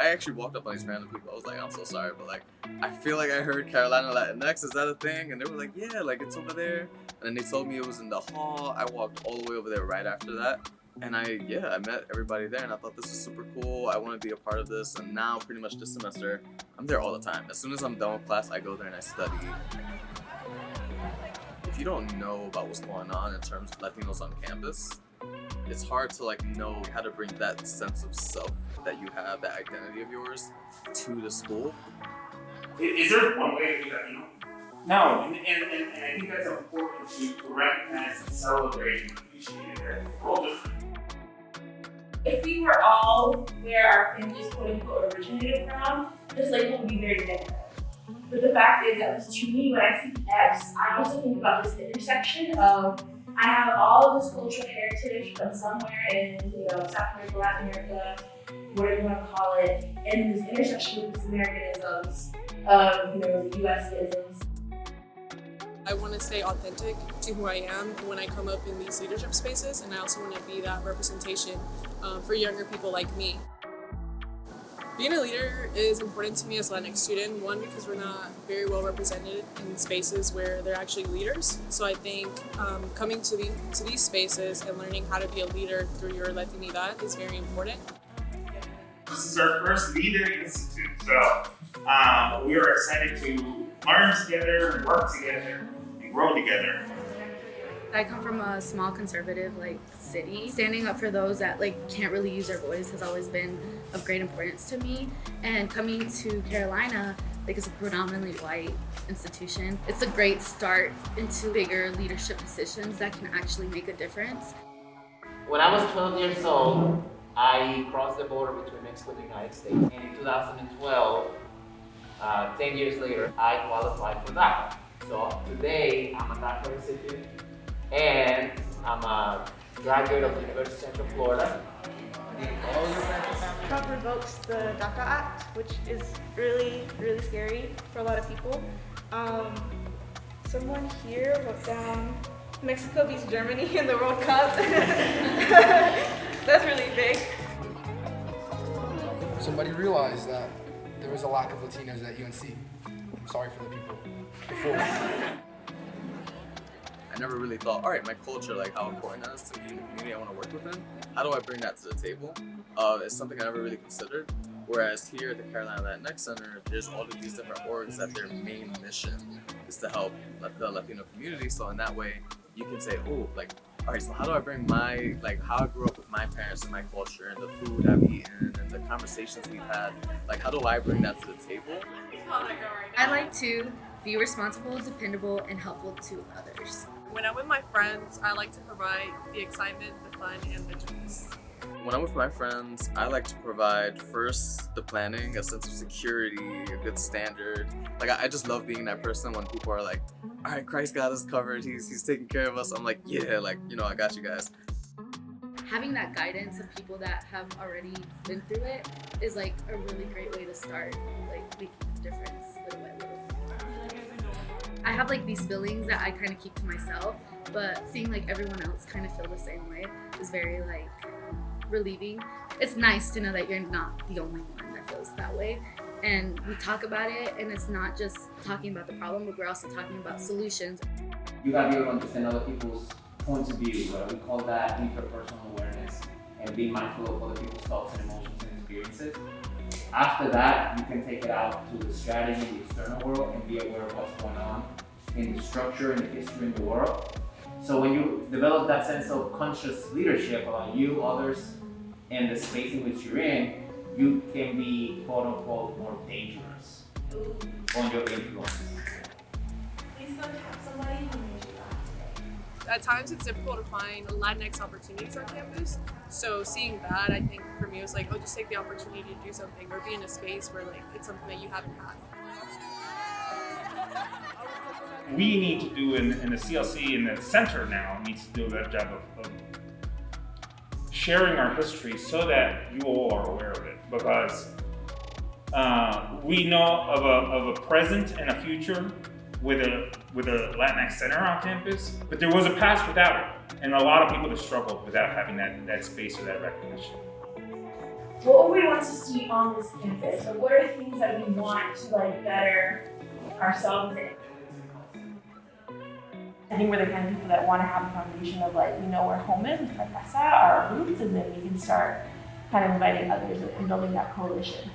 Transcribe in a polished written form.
I actually walked up on these random people. I was like, I'm so sorry, but like, I feel like I heard Carolina Latinx. Is that a thing? And they were like, yeah, like it's over there. And then they told me it was in the hall. I walked all the way over there right after that. And I met everybody there, and I thought this was super cool. I want to be a part of this. And now, pretty much this semester, I'm there all the time. As soon as I'm done with class, I go there and I study. If you don't know about what's going on in terms of Latinos on campus, it's hard to like know how to bring that sense of self that you have, that identity of yours, to the school. Is there one way to be Latino? No, and I think that's important to recognize and celebrate and appreciate it. We're all different. If we were all where our families quote unquote originated from, this label would be very different. But the fact is that to me, when I see X, I also think about this intersection of I have all of this cultural heritage from somewhere in South America, Latin America, whatever you want to call it, and this intersection with these Americanisms of the US isms. I want to stay authentic to who I am when I come up in these leadership spaces, and I also want to be that representation for younger people like me. Being a leader is important to me as a Latinx student, one, because we're not very well represented in spaces where they're actually leaders. So I think coming to these spaces and learning how to be a leader through your Latinidad is very important. This is our first Leader Institute, so we are excited to learn together, and work together, and grow together. I come from a small conservative city. Standing up for those that can't really use their voice has always been of great importance to me. And coming to Carolina, it's a predominantly white institution. It's a great start into bigger leadership positions that can actually make a difference. When I was 12 years old, I crossed the border between Mexico and the United States. And in 2012, 10 years later, I qualified for DACA. So today, I'm a DACA recipient, and I'm a graduate of the University of Central Florida. Trump revokes the DACA Act, which is really, really scary for a lot of people. Someone here wrote down Mexico beats Germany in the World Cup. That's really big. Somebody realized that there was a lack of Latinos at UNC. I'm sorry for the people before. I never really thought, all right, my culture, how important that is to me and the community I want to work within. How do I bring that to the table? It's something I never really considered. Whereas here at the Carolina Latinx Center, there's all of these different orgs that their main mission is to help the Latino community. So in that way, you can say, all right, so how do I bring my, how I grew up with my parents and my culture and the food I've eaten and the conversations we've had, how do I bring that to the table? I like to be responsible, dependable, and helpful to others. When I'm with my friends, I like to provide the excitement, the fun, and the jokes. When I'm with my friends, I like to provide first the planning, a sense of security, a good standard. I just love being that person when people are like, all right, Christ got us covered. He's taking care of us. I'm like, yeah, I got you guys. Having that guidance of people that have already been through it is a really great way to start making a difference little by little. I have these feelings that I kind of keep to myself, but seeing everyone else kind of feel the same way is very relieving. It's nice to know that you're not the only one that feels that way. And we talk about it, and it's not just talking about the problem, but we're also talking about solutions. You gotta be able to understand other people's points of view. We call that interpersonal awareness and being mindful of other people's thoughts and emotions and experiences. After that, you can take it out to the strategy in the external world and be aware of what's going on in the structure and the history in the world. So when you develop that sense of conscious leadership about you, others, and the space in which you're in, you can be quote unquote more dangerous on your influence. Please go tap somebody who made you laugh today. At times it's difficult to find Latinx opportunities on campus. So seeing that, I think for me it was just take the opportunity to do something or be in a space where it's something that you haven't had. We need to do in the CLC and the center now needs to do a better job of sharing our history so that you all are aware of it, because we know of a present and a future with a Latinx Center on campus, but there was a past without it, and a lot of people have struggled without having that space or that recognition. what would we want to see on this campus? Or what are things that we want to like better ourselves in? I think we're the kind of people that want to have a foundation of like, we know where home is, with our casa, our roots, and then we can start kind of inviting others and building that coalition.